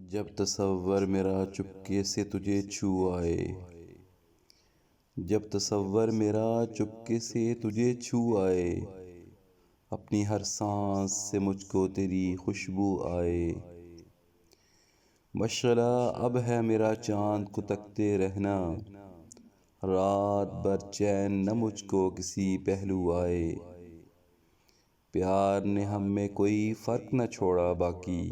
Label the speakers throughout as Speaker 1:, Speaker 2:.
Speaker 1: جب تصور میرا چپکے سے تجھے چھو آئے، جب تصور میرا چپکے سے تجھے چھو آئے، اپنی ہر سانس سے مجھ کو تیری خوشبو آئے۔ مشغلہ اب ہے میرا چاند کو تکتے رہنا، رات بھر چین نہ مجھ کو کسی پہلو آئے۔ پیار نے ہم میں کوئی فرق نہ چھوڑا باقی،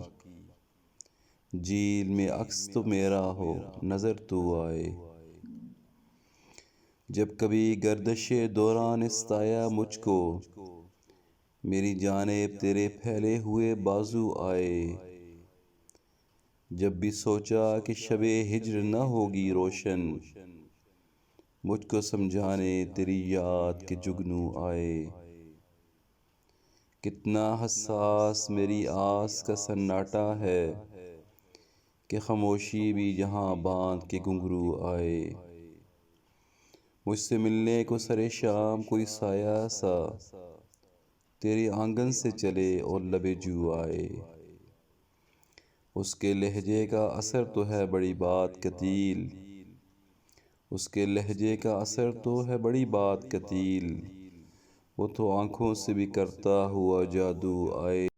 Speaker 1: جھیل میں عکس تو میرا ہو نظر تو آئے۔ جب کبھی گردش دوران استایا مجھ کو، میری جانب تیرے پھیلے ہوئے بازو آئے۔ جب بھی سوچا کہ شب ہجر نہ ہوگی روشن، مجھ کو سمجھانے تیری یاد کے جگنو آئے۔ کتنا حساس میری آس کا سناٹا ہے کہ خاموشی بھی جہاں باندھ کے گھنگرو آئے۔ مجھ سے ملنے کو سرے شام کوئی سایہ سا تیرے آنگن سے چلے اور لبِ جو آئے۔ اس کے لہجے کا اثر تو ہے بڑی بات قتیل، اس کے لہجے کا اثر تو ہے بڑی بات قتیل، وہ تو آنکھوں سے بھی کرتا ہوا جادو آئے۔